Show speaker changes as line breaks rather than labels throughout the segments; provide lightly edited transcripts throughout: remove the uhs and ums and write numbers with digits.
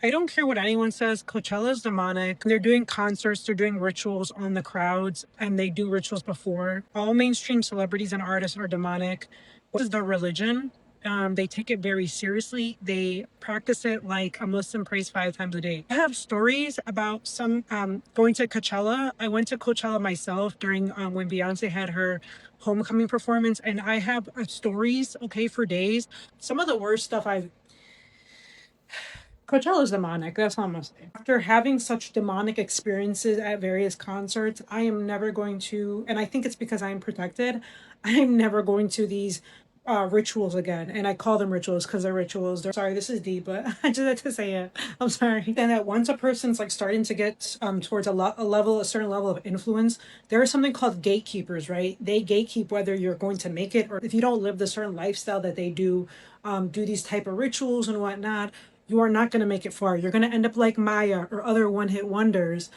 I don't care what anyone says. Coachella's demonic. They're doing concerts, they're doing rituals on the crowds, and they do rituals before. All mainstream celebrities and artists are demonic. What is their religion? They take it very seriously. They practice it like a Muslim prays 5 times a day. I have stories about some going to Coachella. I went to Coachella myself during when Beyonce had her homecoming performance, and I have stories, okay, for days. Some of the worst stuff Coachella's demonic. That's all I'm gonna say. After having such demonic experiences at various concerts, I am never going to, and I think it's because I'm protected. I am never going to these rituals again, and I call them rituals because they're rituals. They're sorry, this is deep, but I just had to say it. I'm sorry. And that once a person's like starting to get towards a certain level of influence, there is something called gatekeepers, right? They gatekeep whether you're going to make it or if you don't live the certain lifestyle that they do these type of rituals and whatnot, you are not going to make it far. You're going to end up like Maya or other one-hit wonders.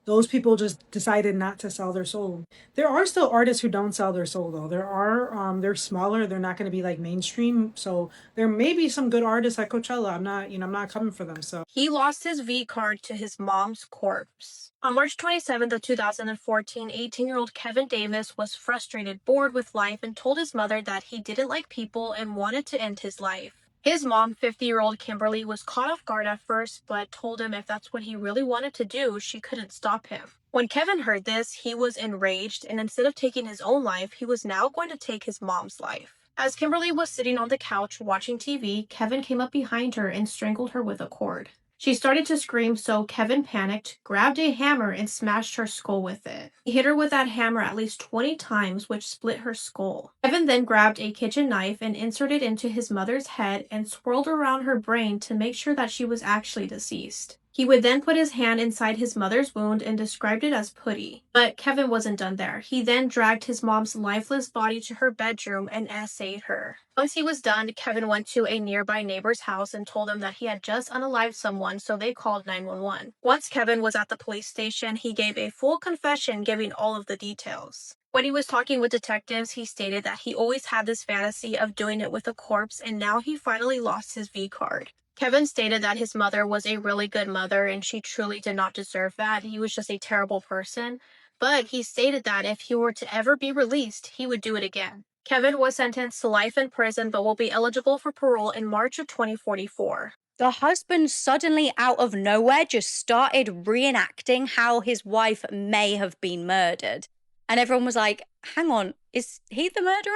Those people just decided not to sell their soul. There are still artists who don't sell their soul though. They're smaller. They're not going to be like mainstream. So there may be some good artists at Coachella. I'm not coming for them. So
he lost his V card to his mom's corpse. On March 27th of 2014, 18-year-old Kevin Davis was frustrated, bored with life, and told his mother that he didn't like people and wanted to end his life. His mom, 50-year-old Kimberly, was caught off guard at first, but told him if that's what he really wanted to do, she couldn't stop him. When Kevin heard this, he was enraged, and instead of taking his own life, he was now going to take his mom's life. As Kimberly was sitting on the couch watching TV, Kevin came up behind her and strangled her with a cord. She started to scream, so Kevin panicked, grabbed a hammer, and smashed her skull with it. He hit her with that hammer at least 20 times, which split her skull. Kevin then grabbed a kitchen knife and inserted it into his mother's head and swirled around her brain to make sure that she was actually deceased. He would then put his hand inside his mother's wound and described it as putty. But Kevin wasn't done there. He then dragged his mom's lifeless body to her bedroom and essayed her. Once he was done, Kevin went to a nearby neighbor's house and told them that he had just unalived someone, so they called 911. Once Kevin was at the police station, he gave a full confession giving all of the details. When he was talking with detectives, he stated that he always had this fantasy of doing it with a corpse, and now he finally lost his V card. Kevin stated that his mother was a really good mother and she truly did not deserve that. He was just a terrible person. But he stated that if he were to ever be released, he would do it again. Kevin was sentenced to life in prison but will be eligible for parole in March of 2044.
The husband suddenly out of nowhere just started reenacting how his wife may have been murdered. And everyone was like, hang on, is he the murderer?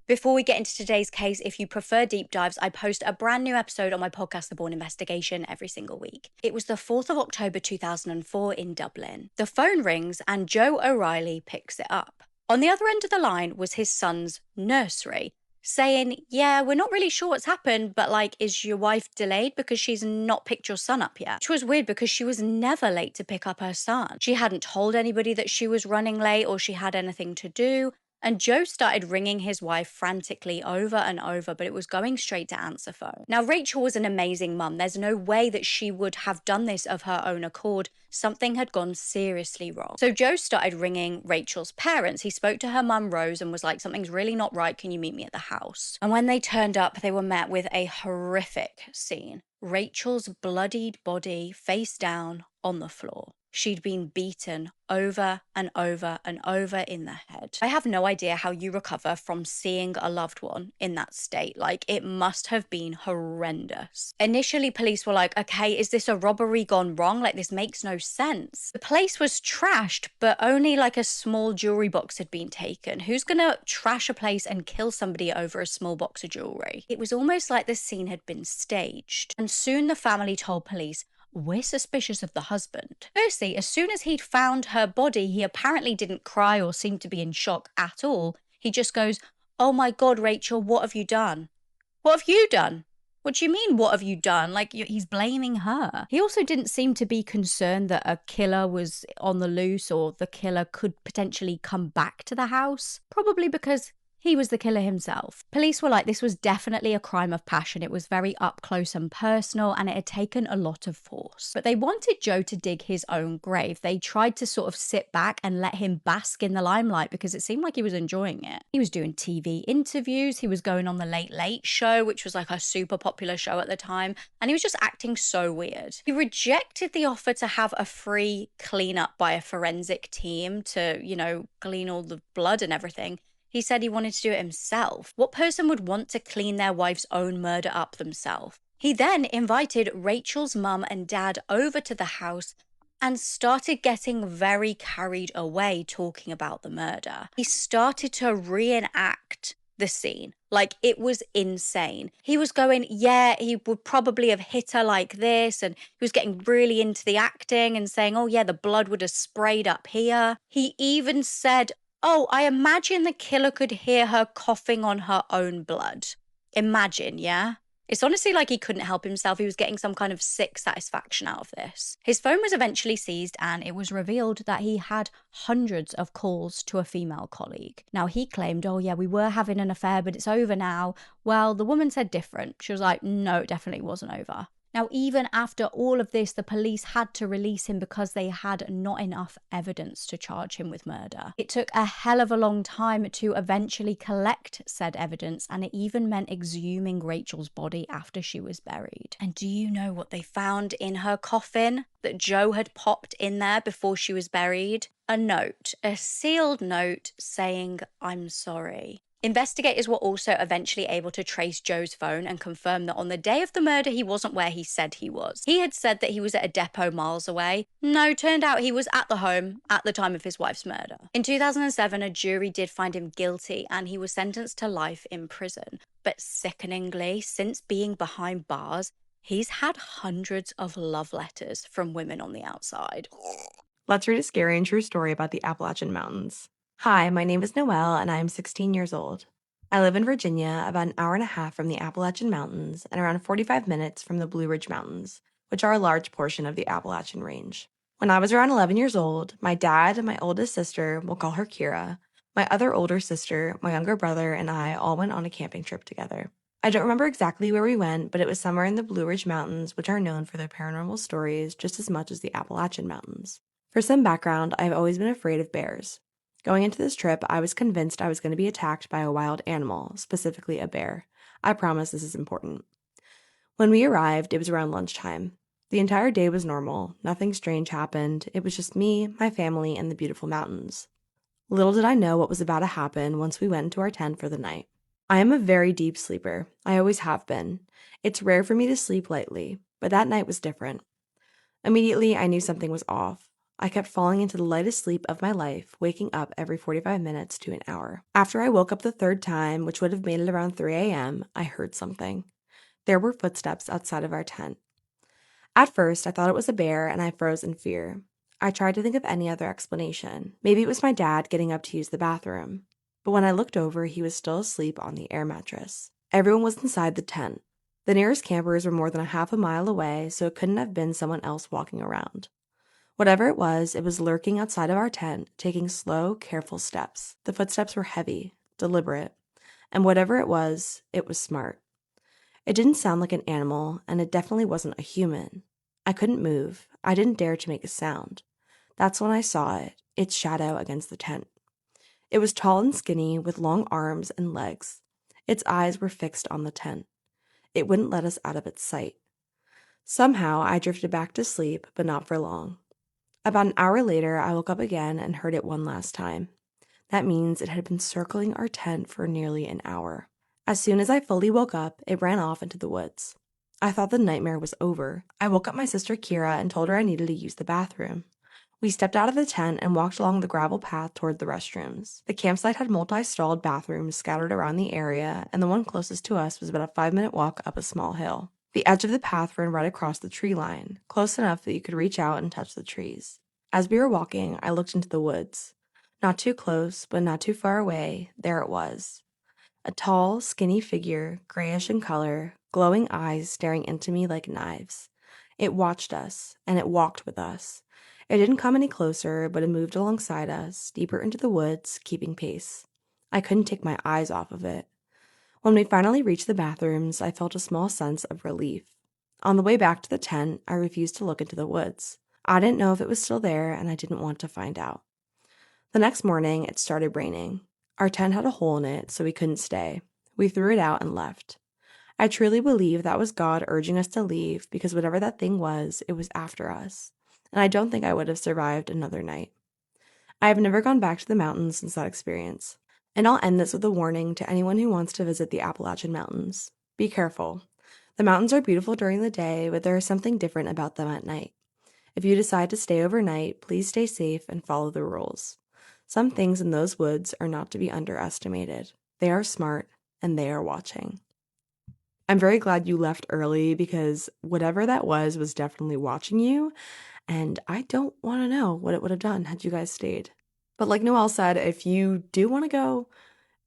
Before we get into today's case, if you prefer deep dives, I post a brand new episode on my podcast, The Bourne Investigation, every single week. It was the 4th of October 2004 in Dublin. The phone rings and Joe O'Reilly picks it up. On the other end of the line was his son's nursery, saying, yeah, we're not really sure what's happened, but like, is your wife delayed because she's not picked your son up yet? Which was weird because she was never late to pick up her son. She hadn't told anybody that she was running late or she had anything to do. And Joe started ringing his wife frantically over and over, but it was going straight to answer phone. Now, Rachel was an amazing mum. There's no way that she would have done this of her own accord. Something had gone seriously wrong. So Joe started ringing Rachel's parents. He spoke to her mum, Rose, and was like, something's really not right. Can you meet me at the house? And when they turned up, they were met with a horrific scene. Rachel's bloodied body face down on the floor. She'd been beaten over and over and over in the head. I have no idea how you recover from seeing a loved one in that state. Like, it must have been horrendous. Initially, police were like, okay, is this a robbery gone wrong? Like, this makes no sense. The place was trashed, but only like a small jewelry box had been taken. Who's gonna trash a place and kill somebody over a small box of jewelry? It was almost like the scene had been staged. And soon the family told police, we're suspicious of the husband. Firstly, as soon as he'd found her body, he apparently didn't cry or seem to be in shock at all. He just goes, oh my God, Rachel, what have you done? What have you done? What do you mean, what have you done? Like, he's blaming her. He also didn't seem to be concerned that a killer was on the loose or the killer could potentially come back to the house. Probably because he was the killer himself. Police were like, this was definitely a crime of passion. It was very up close and personal, and it had taken a lot of force. But they wanted Joe to dig his own grave. They tried to sort of sit back and let him bask in the limelight because it seemed like he was enjoying it. He was doing TV interviews. He was going on the Late Late Show, which was like a super popular show at the time. And he was just acting so weird. He rejected the offer to have a free cleanup by a forensic team to, clean all the blood and everything. He said he wanted to do it himself. What person would want to clean their wife's own murder up themselves? He then invited Rachel's mum and dad over to the house and started getting very carried away talking about the murder. He started to reenact the scene. Like, it was insane. He was going, yeah, he would probably have hit her like this, and he was getting really into the acting and saying, oh yeah, the blood would have sprayed up here. He even said, oh, I imagine the killer could hear her coughing on her own blood. Imagine, yeah? It's honestly like he couldn't help himself. He was getting some kind of sick satisfaction out of this. His phone was eventually seized, and it was revealed that he had hundreds of calls to a female colleague. Now, he claimed, oh yeah, we were having an affair, but it's over now. Well, the woman said different. She was like, no, it definitely wasn't over. Now, even after all of this, the police had to release him because they had not enough evidence to charge him with murder. It took a hell of a long time to eventually collect said evidence, and it even meant exhuming Rachel's body after she was buried. And do you know what they found in her coffin that Joe had popped in there before she was buried? A note, a sealed note saying, "I'm sorry." Investigators were also eventually able to trace Joe's phone and confirm that on the day of the murder, he wasn't where he said he was. He had said that he was at a depot miles away. No, turned out he was at the home at the time of his wife's murder. In 2007, a jury did find him guilty and he was sentenced to life in prison. But sickeningly, since being behind bars, he's had hundreds of love letters from women on the outside.
Let's read a scary and true story about the Appalachian Mountains. Hi, my name is Noelle, and I am 16 years old. I live in Virginia, about an hour and a half from the Appalachian Mountains and around 45 minutes from the Blue Ridge Mountains, which are a large portion of the Appalachian Range. When I was around 11 years old, my dad, my oldest sister, we'll call her Kira, my other older sister, my younger brother, and I all went on a camping trip together. I don't remember exactly where we went, but it was somewhere in the Blue Ridge Mountains, which are known for their paranormal stories just as much as the Appalachian Mountains. For some background, I've always been afraid of bears. Going into this trip, I was convinced I was going to be attacked by a wild animal, specifically a bear. I promise this is important. When we arrived, it was around lunchtime. The entire day was normal. Nothing strange happened. It was just me, my family, and the beautiful mountains. Little did I know what was about to happen once we went into our tent for the night. I am a very deep sleeper. I always have been. It's rare for me to sleep lightly, but that night was different. Immediately, I knew something was off. I kept falling into the lightest sleep of my life, waking up every 45 minutes to an hour. After I woke up the third time, which would have made it around 3 a.m., I heard something. There were footsteps outside of our tent. At first, I thought it was a bear, and I froze in fear. I tried to think of any other explanation. Maybe it was my dad getting up to use the bathroom. But when I looked over, he was still asleep on the air mattress. Everyone was inside the tent. The nearest campers were more than a half a mile away, so it couldn't have been someone else walking around. Whatever it was lurking outside of our tent, taking slow, careful steps. The footsteps were heavy, deliberate, and whatever it was smart. It didn't sound like an animal, and it definitely wasn't a human. I couldn't move. I didn't dare to make a sound. That's when I saw it, its shadow against the tent. It was tall and skinny, with long arms and legs. Its eyes were fixed on the tent. It wouldn't let us out of its sight. Somehow, I drifted back to sleep, but not for long. About an hour later, I woke up again and heard it one last time. That means it had been circling our tent for nearly an hour. As soon as I fully woke up, it ran off into the woods. I thought the nightmare was over. I woke up my sister Kira and told her I needed to use the bathroom. We stepped out of the tent and walked along the gravel path toward the restrooms. The campsite had multi-stalled bathrooms scattered around the area, and the one closest to us was about a 5-minute walk up a small hill. The edge of the path ran right across the tree line, close enough that you could reach out and touch the trees. As we were walking, I looked into the woods. Not too close, but not too far away, there it was. A tall, skinny figure, grayish in color, glowing eyes staring into me like knives. It watched us, and it walked with us. It didn't come any closer, but it moved alongside us, deeper into the woods, keeping pace. I couldn't take my eyes off of it. When we finally reached the bathrooms, I felt a small sense of relief. On the way back to the tent, I refused to look into the woods. I didn't know if it was still there, and I didn't want to find out. The next morning, it started raining. Our tent had a hole in it, so we couldn't stay. We threw it out and left. I truly believe that was God urging us to leave because whatever that thing was, it was after us. And I don't think I would have survived another night. I have never gone back to the mountains since that experience. And I'll end this with a warning to anyone who wants to visit the Appalachian Mountains. Be careful. The mountains are beautiful during the day, but there is something different about them at night. If you decide to stay overnight, please stay safe and follow the rules. Some things in those woods are not to be underestimated. They are smart, and they are watching. I'm very glad you left early because whatever that was definitely watching you, and I don't want to know what it would have done had you guys stayed. But like Noelle said, if you do want to go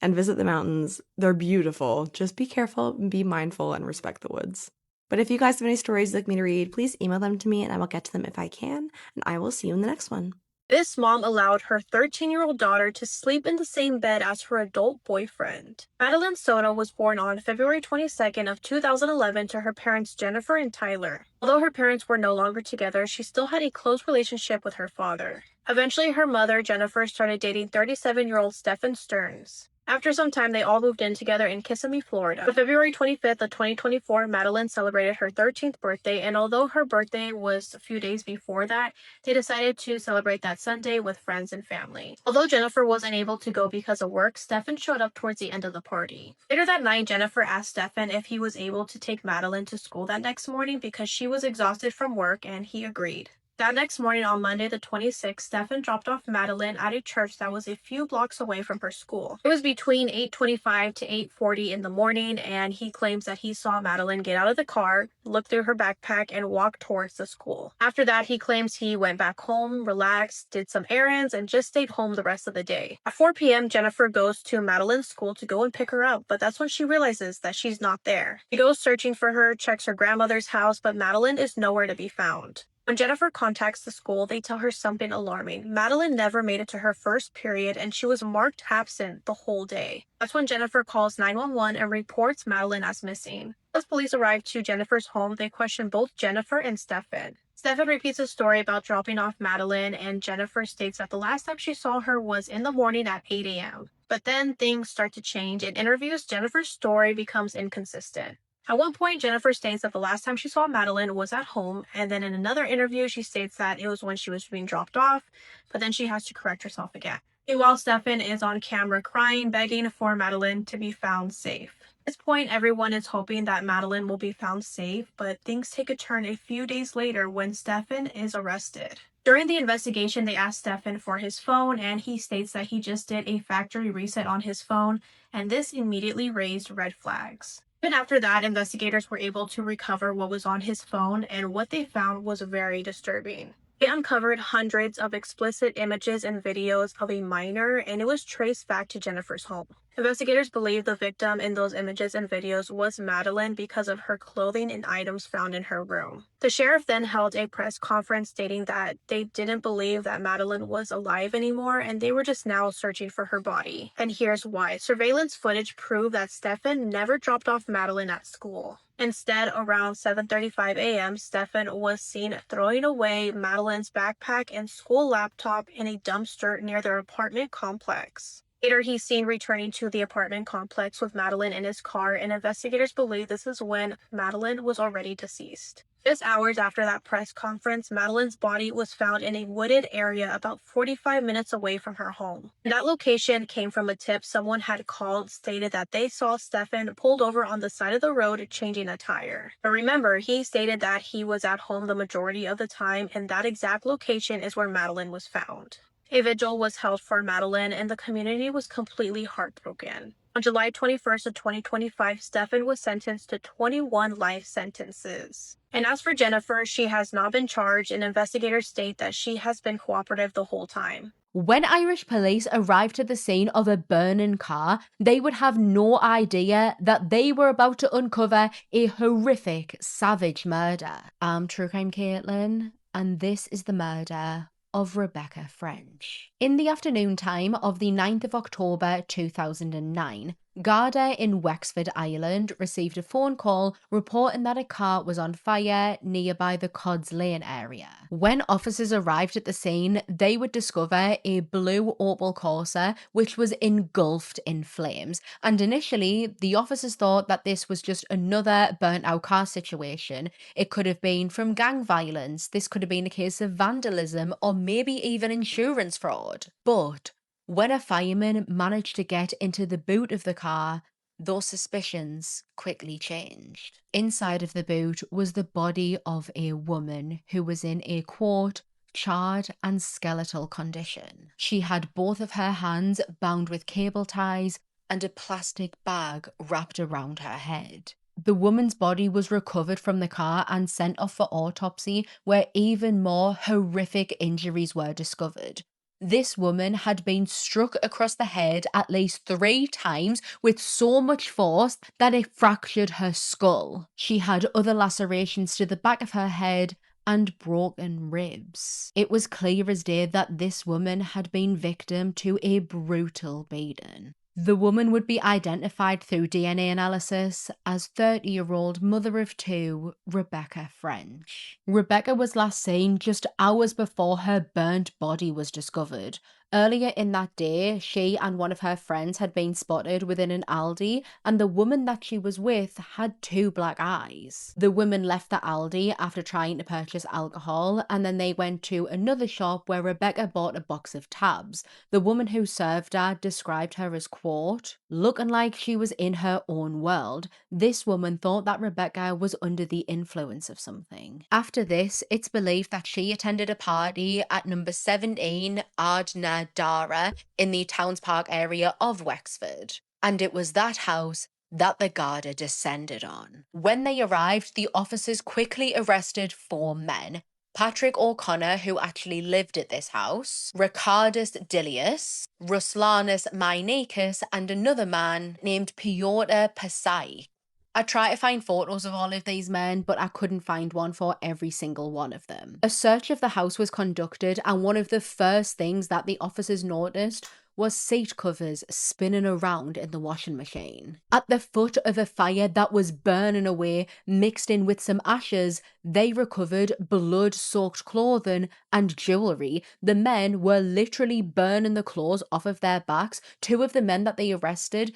and visit the mountains, they're beautiful. Just be careful and be mindful and respect the woods. But if you guys have any stories you'd like me to read, please email them to me and I will get to them if I can. And I will see you in the next one.
This mom allowed her 13-year-old daughter to sleep in the same bed as her adult boyfriend. Madeline Soto was born on February 22nd of 2011 to her parents Jennifer and Tyler. Although her parents were no longer together, she still had a close relationship with her father. Eventually, her mother, Jennifer, started dating 37-year-old Stephen Stearns. After some time, they all moved in together in Kissimmee, Florida. On February 25th of 2024, Madeline celebrated her 13th birthday, and although her birthday was a few days before that, they decided to celebrate that Sunday with friends and family. Although Jennifer was unable to go because of work, Stephen showed up towards the end of the party. Later that night, Jennifer asked Stephen if he was able to take Madeline to school that next morning because she was exhausted from work, and he agreed. That next morning on Monday the 26th, Stephen dropped off Madeline at a church that was a few blocks away from her school. It was between 8:25 to 8:40 in the morning, and he claims that he saw Madeline get out of the car, look through her backpack, and walk towards the school. After that, he claims he went back home, relaxed, did some errands, and just stayed home the rest of the day. At 4 p.m., Jennifer goes to Madeline's school to go and pick her up, but that's when she realizes that she's not there. She goes searching for her, checks her grandmother's house, but Madeline is nowhere to be found. When Jennifer contacts the school, they tell her something alarming. Madeline never made it to her first period, and she was marked absent the whole day. That's when Jennifer calls 911 and reports Madeline as missing. As police arrive to Jennifer's home, they question both Jennifer and Stephen. Stephen repeats a story about dropping off Madeline, and Jennifer states that the last time she saw her was in the morning at 8 a.m. But then things start to change. In interviews, Jennifer's story becomes inconsistent. At one point, Jennifer states that the last time she saw Madeline was at home, and then in another interview, she states that it was when she was being dropped off, but then she has to correct herself again. Meanwhile, Stephen is on camera crying, begging for Madeline to be found safe. At this point, everyone is hoping that Madeline will be found safe, but things take a turn a few days later when Stephen is arrested. During the investigation, they asked Stephen for his phone, and he states that he just did a factory reset on his phone, and this immediately raised red flags. Even after that, investigators were able to recover what was on his phone, and what they found was very disturbing. They uncovered hundreds of explicit images and videos of a minor, and it was traced back to Jennifer's home. Investigators believe the victim in those images and videos was Madeline because of her clothing and items found in her room. The sheriff then held a press conference stating that they didn't believe that Madeline was alive anymore, and they were just now searching for her body. And here's why. Surveillance footage proved that Stephen never dropped off Madeline at school. Instead, around 7:35 a.m., Stephen was seen throwing away Madeline's backpack and school laptop in a dumpster near their apartment complex. Later, he's seen returning to the apartment complex with Madeline in his car, and investigators believe this is when Madeline was already deceased. Just hours after that press conference, Madeline's body was found in a wooded area about 45 minutes away from her home. And that location came from a tip someone had called, stated that they saw Stephen pulled over on the side of the road changing a tire. But remember, he stated that he was at home the majority of the time, and that exact location is where Madeline was found. A vigil was held for Madeline, and the community was completely heartbroken. On July 21st of 2025, Stephen was sentenced to 21 life sentences. And as for Jennifer, she has not been charged, and investigators state that she has been cooperative the whole time.
When Irish police arrived at the scene of a burning car, they would have no idea that they were about to uncover a horrific, savage murder. I'm True Crime Caitlin, and this is the murder of Rebecca French. In the afternoon time of the 9th of October 2009, Garda in Wexford, Ireland received a phone call reporting that a car was on fire nearby the Cods Lane area. When officers arrived at the scene, they would discover a blue Opel Corsa which was engulfed in flames, and initially the officers thought that this was just another burnt out car situation. It could have been from gang violence, this could have been a case of vandalism, or maybe even insurance fraud. But when a fireman managed to get into the boot of the car, those suspicions quickly changed. Inside of the boot was the body of a woman who was in a, quote, charred and skeletal condition. She had both of her hands bound with cable ties and a plastic bag wrapped around her head. The woman's body was recovered from the car and sent off for autopsy, where even more horrific injuries were discovered. This woman had been struck across the head at least 3 times with so much force that it fractured her skull. She had other lacerations to the back of her head and broken ribs. It was clear as day that this woman had been victim to a brutal beating. The woman would be identified through DNA analysis as 30-year-old mother of 2, Rebecca French. Rebecca was last seen just hours before her burnt body was discovered. Earlier in that day, she and one of her friends had been spotted within an Aldi, and the woman that she was with had 2 black eyes. The women left the Aldi after trying to purchase alcohol, and then they went to another shop where Rebecca bought a box of tabs. The woman who served her described her as, quote, looking like she was in her own world. This woman thought that Rebecca was under the influence of something. After this, it's believed that she attended a party at number 17 Ardna Dara in the Towns Park area of Wexford. And it was that house that the Garda descended on. When they arrived, the officers quickly arrested 4 men. Patrick O'Connor, who actually lived at this house, Ricardus Dilius, Ruslanus Mainakis, and another man named Piotr Pasai. I tried to find photos of all of these men, but I couldn't find one for every single one of them. A search of the house was conducted, and one of the first things that the officers noticed was seat covers spinning around in the washing machine. At the foot of a fire that was burning away, mixed in with some ashes, they recovered blood-soaked clothing and jewellery. The men were literally burning the clothes off of their backs. 2 of the men that they arrested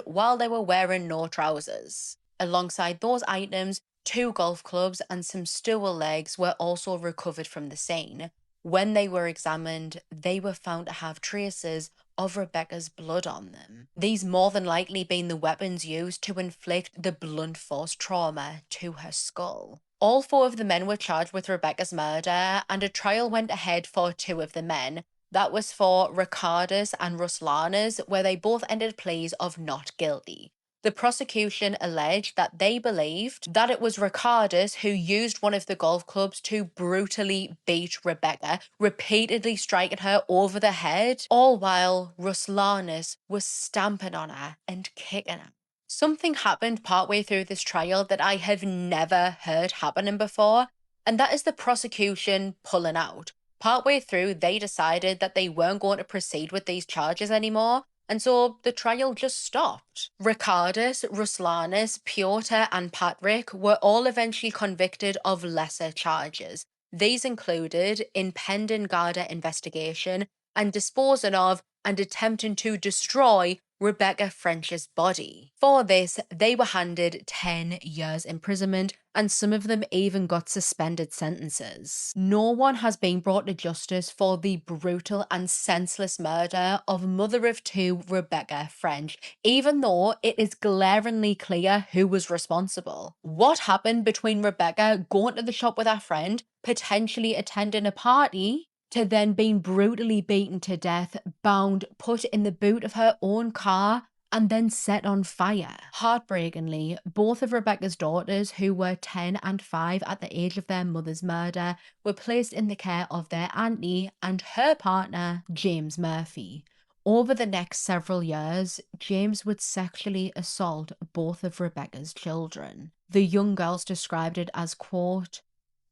while they were wearing no trousers. Alongside those items, 2 golf clubs and some stool legs were also recovered from the scene. When they were examined, they were found to have traces of Rebecca's blood on them. These more than likely being the weapons used to inflict the blunt force trauma to her skull. All 4 of the men were charged with Rebecca's murder, and a trial went ahead for 2 of the men. That was for Ricardus and Ruslanas, where they both ended pleas of not guilty. The prosecution alleged that they believed that it was Ricardus who used one of the golf clubs to brutally beat Rebecca, repeatedly striking her over the head, all while Ruslanus was stamping on her and kicking her. Something happened partway through this trial that I have never heard happening before, and that is the prosecution pulling out. Partway through, they decided that they weren't going to proceed with these charges anymore, and so the trial just stopped. Ricardus, Ruslanus, Piotr, and Patrick were all eventually convicted of lesser charges. These included impending Garda investigation and disposing of and attempting to destroy Rebecca French's body. For this, they were handed 10 years imprisonment, and some of them even got suspended sentences. No one has been brought to justice for the brutal and senseless murder of mother of 2 Rebecca French, even though it is glaringly clear who was responsible. What happened between Rebecca going to the shop with her friend, potentially attending a party, to then being brutally beaten to death, bound, put in the boot of her own car, and then set on fire. Heartbreakingly, both of Rebecca's daughters, who were 10 and 5 at the age of their mother's murder, were placed in the care of their auntie and her partner, James Murphy. Over the next several years, James would sexually assault both of Rebecca's children. The young girls described it as, quote,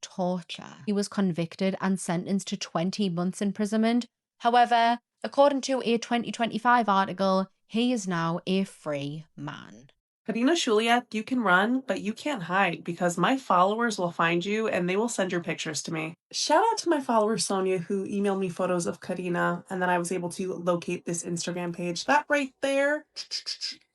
torture. He was convicted and sentenced to 20 months imprisonment. However, according to a 2025 article, he is now a free man.
Karina Shuliak, you can run, but you can't hide because my followers will find you and they will send your pictures to me. Shout out to my follower Sonia who emailed me photos of Karina, and then I was able to locate this Instagram page. That right there,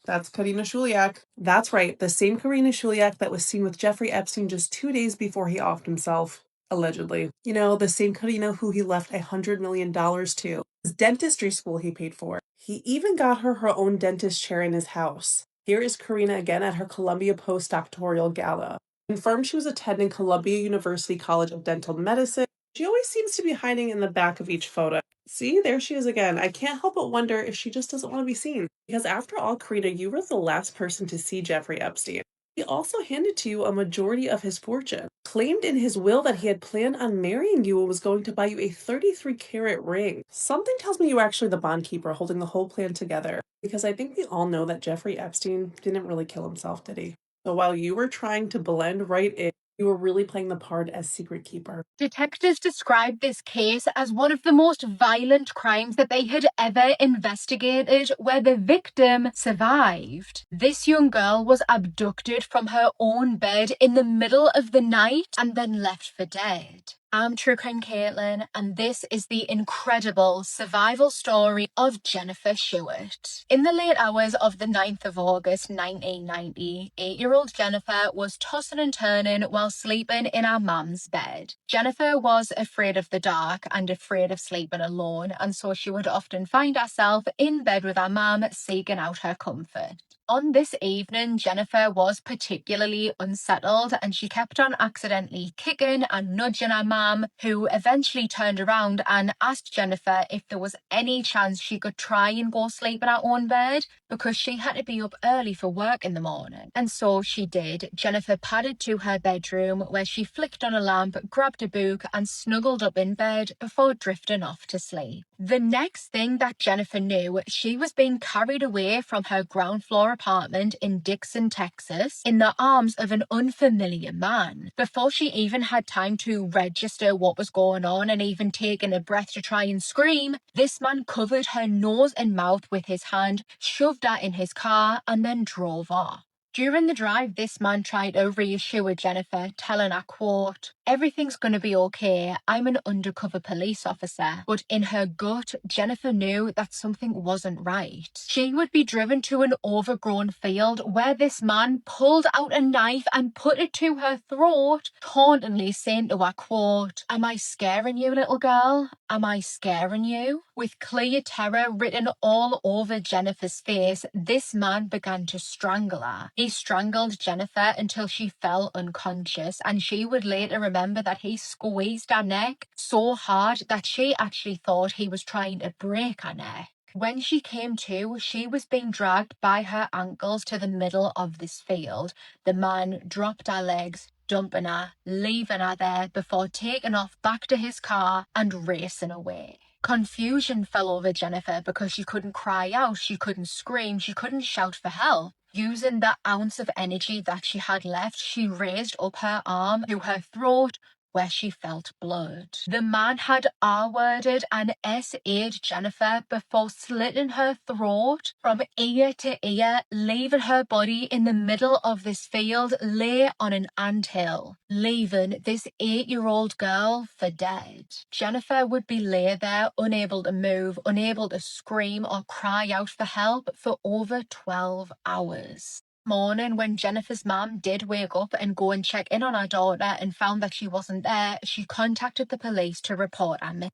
that's Karina Shuliak. That's right, the same Karina Shuliak that was seen with Jeffrey Epstein just 2 days before he offed himself. Allegedly. You know, the same Karina who he left $100 million to. His dentistry school he paid for. He even got her own dentist chair in his house. Here is Karina again at her Columbia postdoctoral gala. Confirmed she was attending Columbia University College of Dental Medicine. She always seems to be hiding in the back of each photo. See, there she is again. I can't help but wonder if she just doesn't want to be seen. Because after all, Karina, you were the last person to see Jeffrey Epstein. He also handed to you a majority of his fortune, claimed in his will that he had planned on marrying you and was going to buy you a 33-carat ring. Something tells me you were actually the bond keeper holding the whole plan together, because I think we all know that Jeffrey Epstein didn't really kill himself, did he? So while you were trying to blend right in, you were really playing the part as secret keeper.
Detectives described this case as one of the most violent crimes that they had ever investigated, where the victim survived. This young girl was abducted from her own bed in the middle of the night and then left for dead. I'm True Crime Caitlin, and this is the incredible survival story of Jennifer Stewart. In the late hours of the 9th of August 1990, 8-year-old Jennifer was tossing and turning while sleeping in her mum's bed. Jennifer was afraid of the dark and afraid of sleeping alone, and so she would often find herself in bed with her mum, seeking out her comfort. On this evening, Jennifer was particularly unsettled and she kept on accidentally kicking and nudging her mum, who eventually turned around and asked Jennifer if there was any chance she could try and go sleep in her own bed because she had to be up early for work in the morning. And so she did. Jennifer padded to her bedroom where she flicked on a lamp, grabbed a book and snuggled up in bed before drifting off to sleep. The next thing that Jennifer knew, she was being carried away from her ground floor apartment in Dixon, Texas, in the arms of an unfamiliar man. Before she even had time to register what was going on and even taken a breath to try and scream, this man covered her nose and mouth with his hand, shoved her in his car, and then drove off. During the drive, this man tried to reassure Jennifer, telling her, quote, "Everything's going to be okay. I'm an undercover police officer." But in her gut, Jennifer knew that something wasn't right. She would be driven to an overgrown field where this man pulled out a knife and put it to her throat, tauntingly saying to her, quote, "Am I scaring you, little girl? Am I scaring you?" With clear terror written all over Jennifer's face, this man began to strangle her. He strangled Jennifer until she fell unconscious, and she would later remember that he squeezed her neck so hard that she actually thought he was trying to break her neck. When she came to, she was being dragged by her ankles to the middle of this field. The man dropped her legs, dumping her, leaving her there before taking off back to his car and racing away. Confusion fell over Jennifer because she couldn't cry out, she couldn't scream, she couldn't shout for help. Using the ounce of energy that she had left, she raised up her arm to her throat, where she felt blood. The man had R-worded and S-a'd Jennifer before slitting her throat from ear to ear, leaving her body in the middle of this field, lay on an anthill, leaving this 8-year-old girl for dead. Jennifer would be lay there, unable to move, unable to scream or cry out for help for over 12 hours. Morning, when Jennifer's mum did wake up and go and check in on her daughter and found that she wasn't there, she contacted the police to report her missing.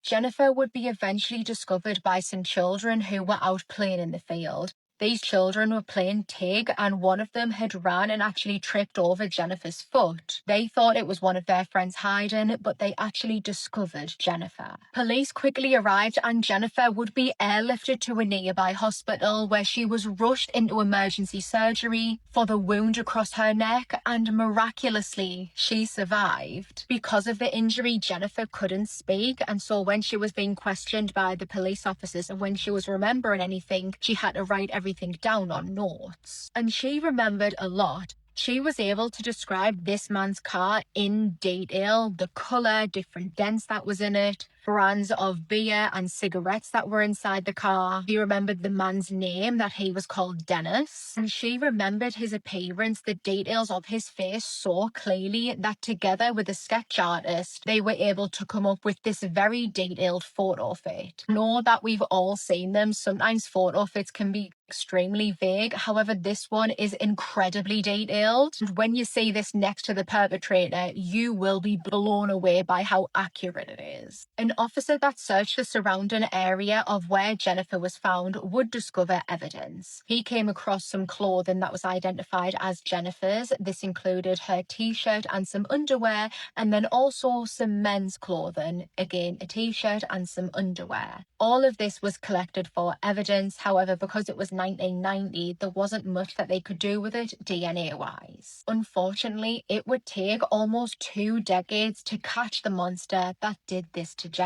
Jennifer would be eventually discovered by some children who were out playing in the field. These children were playing tag and one of them had ran and actually tripped over Jennifer's foot. They thought it was one of their friends hiding, but they actually discovered Jennifer. Police quickly arrived and Jennifer would be airlifted to a nearby hospital where she was rushed into emergency surgery for the wound across her neck, and miraculously she survived. Because of the injury, Jennifer couldn't speak, and so when she was being questioned by the police officers and when she was remembering anything, she had to write everything down on notes. And she remembered a lot, She was able to describe this man's car in detail, the color, different dents that was in it, brands of beer and cigarettes that were inside the car. She remembered the man's name, that he was called Dennis, and she remembered his appearance, the details of his face so clearly that together with a sketch artist, they were able to come up with this very detailed photo fit. Know that we've all seen them. Sometimes photo fits can be extremely vague. However, this one is incredibly detailed. And when you see this next to the perpetrator, you will be blown away by how accurate it is. An officer that searched the surrounding area of where Jennifer was found would discover evidence. He came across some clothing that was identified as Jennifer's. This included her t-shirt and some underwear, and then also some men's clothing, again a t-shirt and some underwear. All of this was collected for evidence. However, because it was 1990, there wasn't much that they could do with it DNA wise. Unfortunately, it would take almost 2 decades to catch the monster that did this to Jennifer.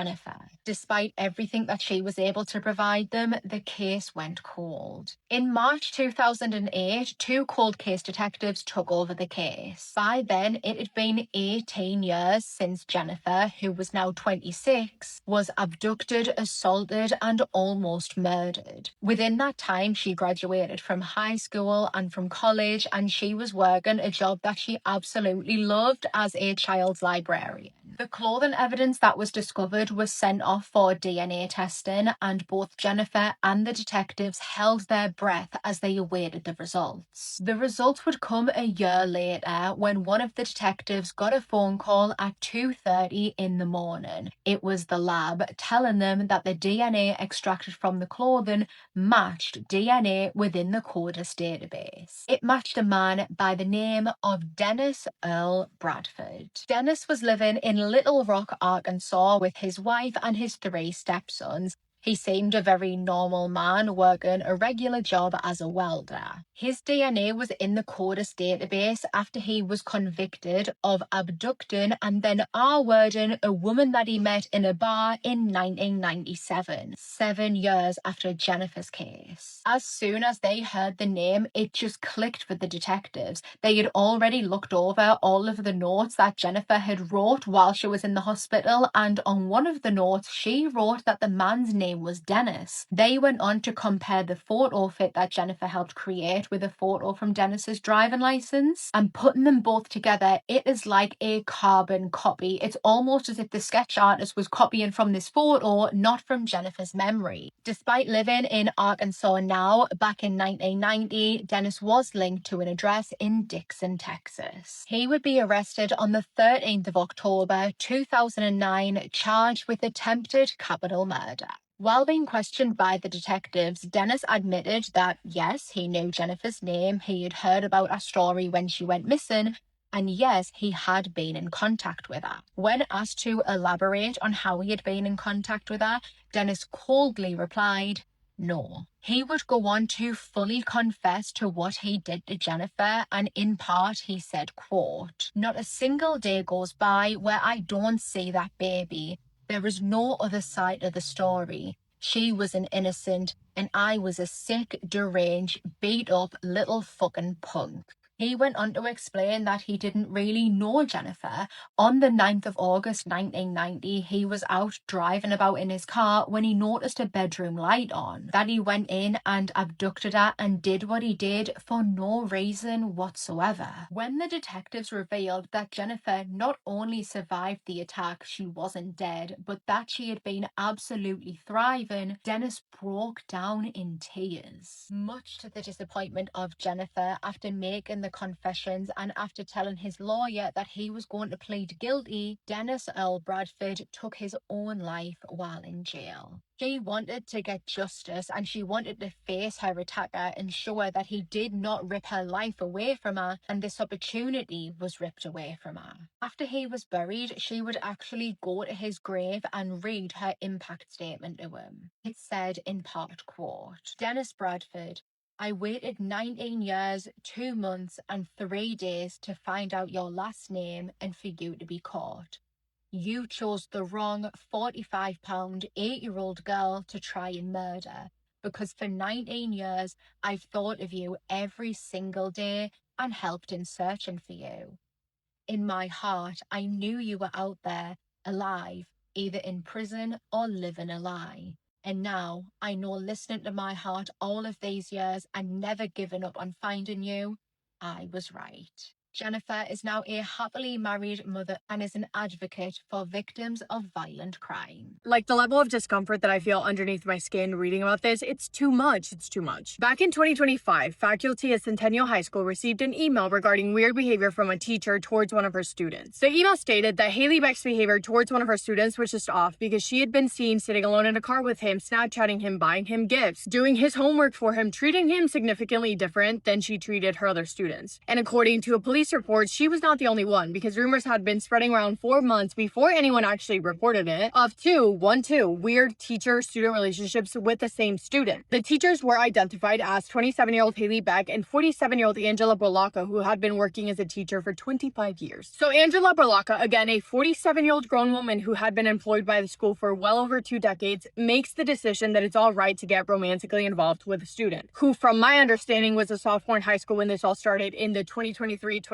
Despite everything that she was able to provide them, the case went cold. In March 2008, 2 cold case detectives took over the case. By then, it had been 18 years since Jennifer, who was now 26, was abducted, assaulted, and almost murdered. Within that time, she graduated from high school and from college, and she was working a job that she absolutely loved as a child's librarian. The clothing evidence that was discovered was sent off for DNA testing, and both Jennifer and the detectives held their breath as they awaited the results. The results would come a year later when one of the detectives got a phone call at 2:30 in the morning. It was the lab telling them that the DNA extracted from the clothing matched DNA within the CODIS database. It matched a man by the name of Dennis Earl Bradford. Dennis was living in Little Rock, Arkansas with his wife and his 3 stepsons. He seemed a very normal man working a regular job as a welder. His DNA was in the CODIS database after he was convicted of abducting and then R-wording a woman that he met in a bar in 1997, 7 years after Jennifer's case. As soon as they heard the name, it just clicked with the detectives. They had already looked over all of the notes that Jennifer had wrote while she was in the hospital, and on one of the notes, she wrote that the man's name was Dennis. They went on to compare the photo fit that Jennifer helped create with a photo from Dennis's driving license, and putting them both together, it is like a carbon copy. It's almost as if the sketch artist was copying from this photo, not from Jennifer's memory. Despite living in Arkansas now, back in 1990, Dennis was linked to an address in Dixon, Texas. He would be arrested on the 13th of October 2009, charged with attempted capital murder. While being questioned by the detectives, Dennis admitted that, yes, he knew Jennifer's name, he had heard about her story when she went missing, and yes, he had been in contact with her. When asked to elaborate on how he had been in contact with her, Dennis coldly replied, no. He would go on to fully confess to what he did to Jennifer, and in part he said, quote, not a single day goes by where I don't see that baby. There is no other side of the story. She was an innocent, and I was a sick, deranged, beat up little fucking punk. He went on to explain that he didn't really know Jennifer. On the 9th of August 1990, he was out driving about in his car when he noticed a bedroom light on. That he went in and abducted her and did what he did for no reason whatsoever. When the detectives revealed that Jennifer not only survived the attack, she wasn't dead, but that she had been absolutely thriving, Dennis broke down in tears. Much to the disappointment of Jennifer, after making the confessions and after telling his lawyer that he was going to plead guilty, Dennis Earl Bradford took his own life while in jail. She wanted to get justice, and she wanted to face her attacker and show her that he did not rip her life away from her, and this opportunity was ripped away from her. After he was buried, she would actually go to his grave and read her impact statement to him. It said in part, quote, Dennis Bradford, I waited 19 years, 2 months, and 3 days to find out your last name and for you to be caught. You chose the wrong 45-pound, 8-year-old girl to try and murder, because for 19 years, I've thought of you every single day, and helped in searching for you. In my heart, I knew you were out there, alive, either in prison or living a lie. And now, I know listening to my heart all of these years and never giving up on finding you, I was right. Jennifer is now a happily married mother and is an advocate for victims of violent crime.
Like, the level of discomfort that I feel underneath my skin reading about this, it's too much. It's too much. Back in 2025, faculty at Centennial High School received an email regarding weird behavior from a teacher towards one of her students. The email stated that Haley Beck's behavior towards one of her students was just off because she had been seen sitting alone in a car with him, Snapchatting him, buying him gifts, doing his homework for him, treating him significantly different than she treated her other students. And according to a police report, she was not the only one, because rumors had been spreading around 4 months before anyone actually reported it of two weird teacher-student relationships with the same student. The teachers were identified as 27-year-old Haley Beck and 47-year-old Angela Berlocka, who had been working as a teacher for 25 years. So Angela Berlocka, again a 47-year-old grown woman who had been employed by the school for well over 2 decades, makes the decision that it's all right to get romantically involved with a student, who from my understanding was a sophomore in high school when this all started in the 2023-2024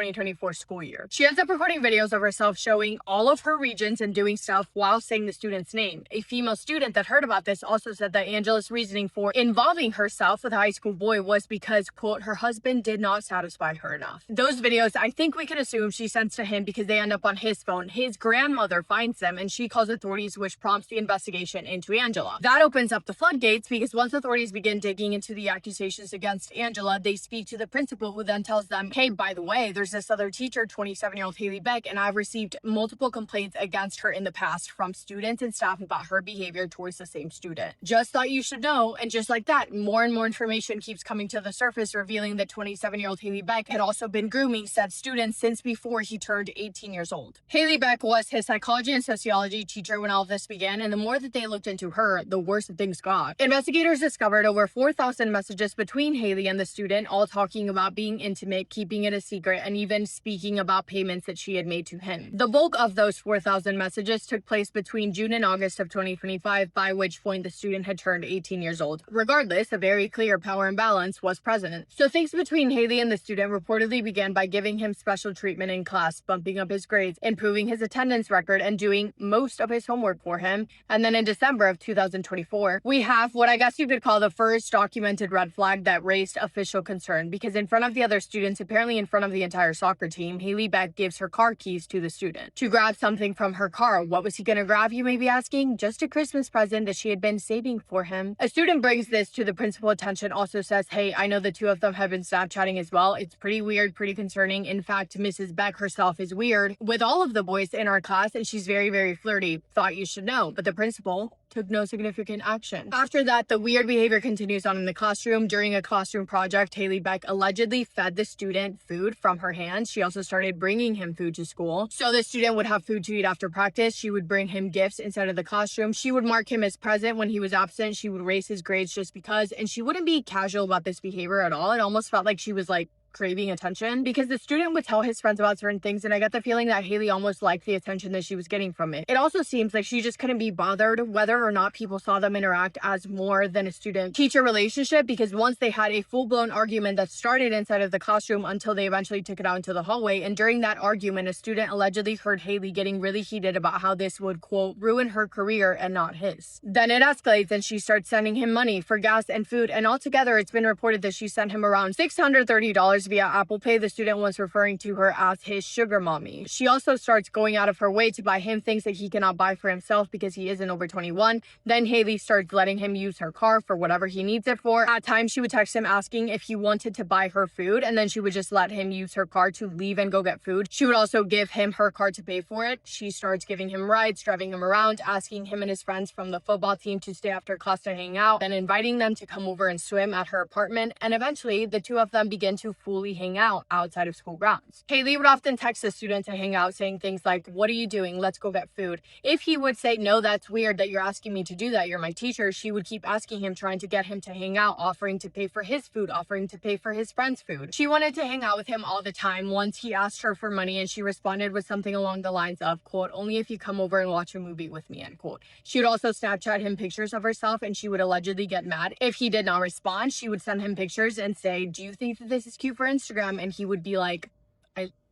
school year. She ends up recording videos of herself showing all of her regions and doing stuff while saying the student's name. A female student that heard about this also said that Angela's reasoning for involving herself with a high school boy was because, quote, her husband did not satisfy her enough. Those videos, I think we can assume she sends to him because they end up on his phone. His grandmother finds them and she calls authorities, which prompts the investigation into Angela. That opens up the floodgates because once authorities begin digging into the accusations against Angela, they speak to the principal, who then tells them, hey, by the way, there's this other teacher, 27-year-old Haley Beck, and I've received multiple complaints against her in the past from students and staff about her behavior towards the same student. Just thought you should know. And just like that, more and more information keeps coming to the surface, revealing that 27-year-old Haley Beck had also been grooming said students since before he turned 18 years old. Haley Beck was his psychology and sociology teacher when all of this began, and the more that they looked into her, the worse that things got. Investigators discovered over 4,000 messages between Haley and the student, all talking about being intimate, keeping it a secret, and even speaking about payments that she had made to him. The bulk of those 4,000 messages took place between June and August of 2025, by which point the student had turned 18 years old. Regardless, a very clear power imbalance was present. So things between Haley and the student reportedly began by giving him special treatment in class, bumping up his grades, improving his attendance record, and doing most of his homework for him. And then in December of 2024, we have what I guess you could call the first documented red flag that raised official concern, because in front of the other students, apparently in front of the entire soccer team, Haley Beck gives her car keys to the student to grab something from her car. What was he going to grab, you may be asking? Just a Christmas present that she had been saving for him. A student brings this to the principal's attention, also says, hey, I know the two of them have been Snapchatting as well. It's pretty weird, pretty concerning. In fact, Mrs. Beck herself is weird with all of the boys in our class, and she's very, very flirty. Thought you should know. But the principal took no significant action. After that, the weird behavior continues on in the classroom. During a classroom project, Haley Beck allegedly fed the student food from her hands. She also started bringing him food to school. So the student would have food to eat after practice. She would bring him gifts inside of the classroom. She would mark him as present when he was absent. She would raise his grades just because, and she wouldn't be casual about this behavior at all. It almost felt like she was like craving attention, because the student would tell his friends about certain things, and I got the feeling that Haley almost liked the attention that she was getting from it. It also seems like she just couldn't be bothered whether or not people saw them interact as more than a student-teacher relationship, because once they had a full-blown argument that started inside of the classroom until they eventually took it out into the hallway, and during that argument, a student allegedly heard Haley getting really heated about how this would, quote, ruin her career and not his. Then it escalates and she starts sending him money for gas and food, and altogether it's been reported that she sent him around $630 via Apple Pay. The student was referring to her as his sugar mommy. She also starts going out of her way to buy him things that he cannot buy for himself because he isn't over 21. Then Haley starts letting him use her car for whatever he needs it for. At times, she would text him asking if he wanted to buy her food, and then she would just let him use her car to leave and go get food. She would also give him her car to pay for it. She starts giving him rides, driving him around, asking him and his friends from the football team to stay after class to hang out, then inviting them to come over and swim at her apartment. And eventually, the two of them begin to fully hang out outside of school grounds. Haley would often text the student to hang out, saying things like, what are you doing? Let's go get food. If he would say, no, that's weird that you're asking me to do that, you're my teacher, she would keep asking him, trying to get him to hang out, offering to pay for his food, offering to pay for his friend's food. She wanted to hang out with him all the time. Once he asked her for money and she responded with something along the lines of, quote, only if you come over and watch a movie with me, end quote. She would also Snapchat him pictures of herself, and she would allegedly get mad if he did not respond. She would send him pictures and say, do you think that this is cute for her Instagram and he would be like,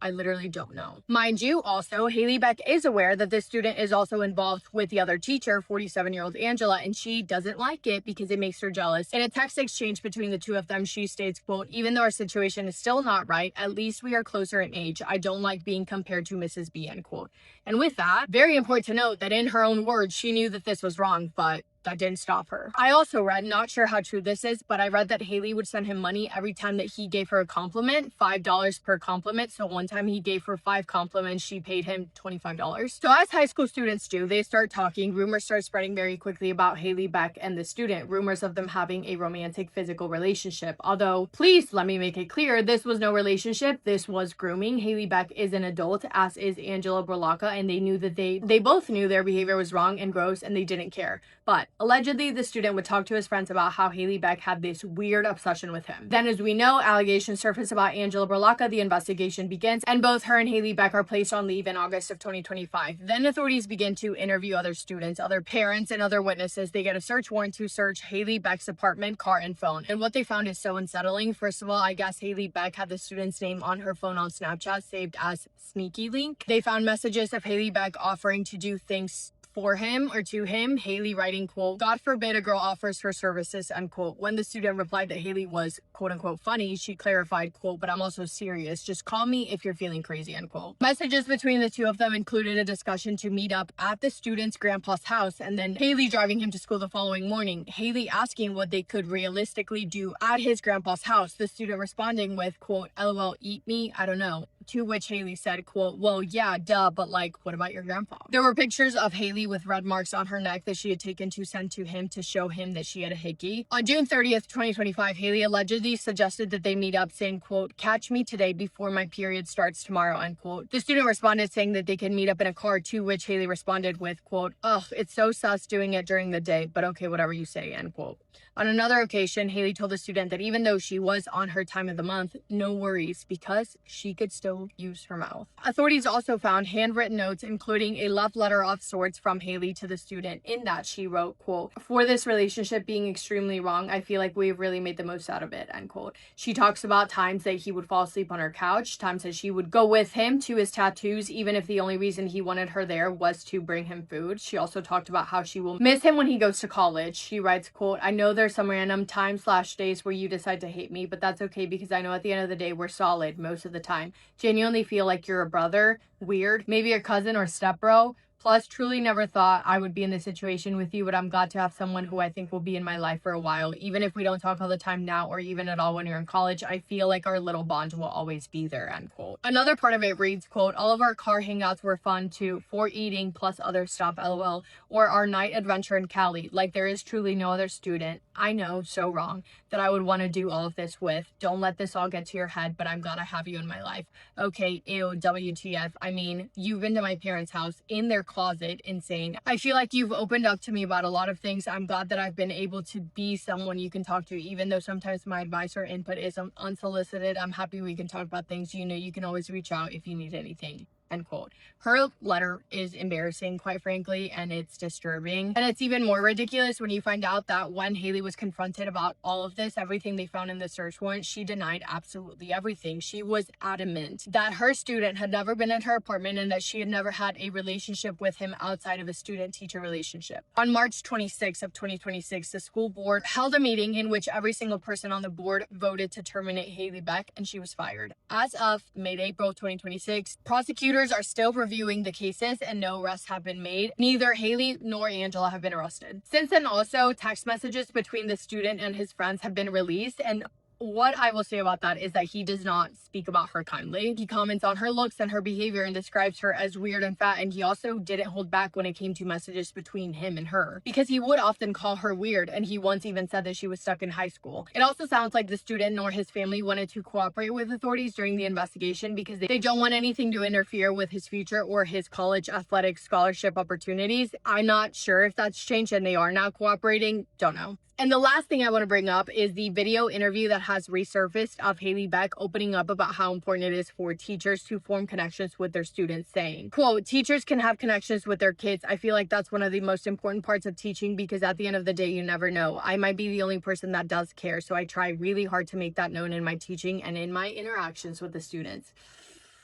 I literally don't know. Mind you, also, Haley Beck is aware that this student is also involved with the other teacher, 47-year-old Angela, and she doesn't like it because it makes her jealous. In a text exchange between the two of them, she states, quote, even though our situation is still not right, at least we are closer in age. I don't like being compared to Mrs. B, end quote. And with that, very important to note that in her own words, she knew that this was wrong, but that didn't stop her. I also read, not sure how true this is, but I read that Haley would send him money every time that he gave her a compliment, $5 per compliment. So one time he gave her 5 compliments, she paid him $25. So as high school students do, they start talking. Rumors start spreading very quickly about Haley Beck and the student. Rumors of them having a romantic physical relationship. Although, please let me make it clear, this was no relationship. This was grooming. Haley Beck is an adult, as is Angela Borlaka, and they knew that they both knew their behavior was wrong and gross, and they didn't care. But allegedly, the student would talk to his friends about how Haley Beck had this weird obsession with him. Then, as we know, allegations surface about Angela Borlaka. The investigation begins, and both her and Haley Beck are placed on leave in August of 2025. Then authorities begin to interview other students, other parents, and other witnesses. They get a search warrant to search Haley Beck's apartment, car, and phone. And what they found is so unsettling. First of all, I guess Haley Beck had the student's name on her phone on Snapchat saved as Sneaky Link. They found messages of Haley Beck offering to do things for him or to him, Haley writing, quote, God forbid a girl offers her services, unquote. When the student replied that Haley was, quote unquote, funny, she clarified, quote, but I'm also serious. Just call me if you're feeling crazy, unquote. Messages between the two of them included a discussion to meet up at the student's grandpa's house, and then Haley driving him to school the following morning. Haley asking what they could realistically do at his grandpa's house. The student responding with, quote, LOL, eat me? I don't know. To which Haley said, quote, well, yeah, duh, but like, what about your grandpa? There were pictures of Haley with red marks on her neck that she had taken to send to him to show him that she had a hickey. On June 30th, 2025, Haley allegedly suggested that they meet up, saying, quote, catch me today before my period starts tomorrow, unquote. The student responded saying that they could meet up in a car, to which Haley responded with, quote, ugh, it's so sus doing it during the day, but okay, whatever you say, end quote. On another occasion, Haley told the student that even though she was on her time of the month, no worries, because she could still use her mouth. Authorities also found handwritten notes, including a love letter of sorts from Haley to the student. In that, she wrote, quote, for this relationship being extremely wrong, I feel like we've really made the most out of it, end quote. She talks about times that he would fall asleep on her couch, times that she would go with him to his tattoos, even if the only reason he wanted her there was to bring him food. She also talked about how she will miss him when he goes to college. She writes, quote, I know there's some random time/days where you decide to hate me, but that's okay because I know at the end of the day we're solid most of the time. Genuinely feel like you're a brother, weird, maybe a cousin or stepbro. Plus, truly never thought I would be in this situation with you, but I'm glad to have someone who I think will be in my life for a while. Even if we don't talk all the time now or even at all when you're in college, I feel like our little bond will always be there, end quote. Another part of it reads, quote, all of our car hangouts were fun too, for eating plus other stuff, lol, or our night adventure in Cali. Like there is truly no other student, I know, so wrong, that I would want to do all of this with. Don't let this all get to your head, but I'm glad I have you in my life. Okay, ew, WTF. I mean, you've been to my parents' house, in their closet, insane. I feel like you've opened up to me about a lot of things. I'm glad that I've been able to be someone you can talk to, even though sometimes my advice or input is unsolicited. I'm happy we can talk about things. You know, you can always reach out if you need anything, end quote. Her letter is embarrassing, quite frankly, and it's disturbing. And it's even more ridiculous when you find out that when Haley was confronted about all of this, everything they found in the search warrant, she denied absolutely everything. She was adamant that her student had never been in her apartment and that she had never had a relationship with him outside of a student-teacher relationship. On March 26th of 2026, the school board held a meeting in which every single person on the board voted to terminate Haley Beck, and she was fired. As of mid-April 2026, prosecutors are still reviewing the cases and no arrests have been made. Neither Haley nor Angela have been arrested. Since then, also, text messages between the student and his friends have been released, and what I will say about that is that he does not speak about her kindly. He comments on her looks and her behavior and describes her as weird and fat, and he also didn't hold back when it came to messages between him and her, because he would often call her weird, and he once even said that she was stuck in high school. It also sounds like the student nor his family wanted to cooperate with authorities during the investigation because they don't want anything to interfere with his future or his college athletic scholarship opportunities. I'm not sure if that's changed and they are now cooperating. Don't know. And the last thing I want to bring up is the video interview that has resurfaced of Haley Beck opening up about how important it is for teachers to form connections with their students, saying, quote, teachers can have connections with their kids. I feel like that's one of the most important parts of teaching because at the end of the day, you never know. I might be the only person that does care, so I try really hard to make that known in my teaching and in my interactions with the students.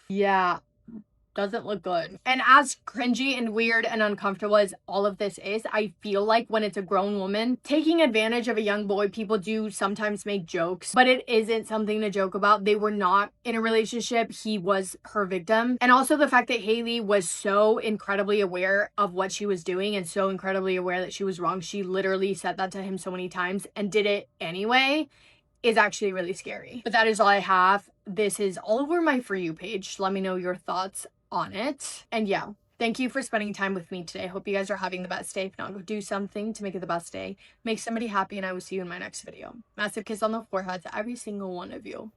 Yeah. Doesn't look good. And as cringy and weird and uncomfortable as all of this is, I feel like when it's a grown woman taking advantage of a young boy, people do sometimes make jokes, but it isn't something to joke about. They were not in a relationship. He was her victim. And also the fact that Haley was so incredibly aware of what she was doing and so incredibly aware that she was wrong. She literally said that to him so many times and did it anyway. Is actually really scary. But that is all I have. This is all over my For You page. Let me know your thoughts on it. And yeah, thank you for spending time with me today. I hope you guys are having the best day. If not, go do something to make it the best day. Make somebody happy, and I will see you in my next video. Massive kiss on the forehead to every single one of you.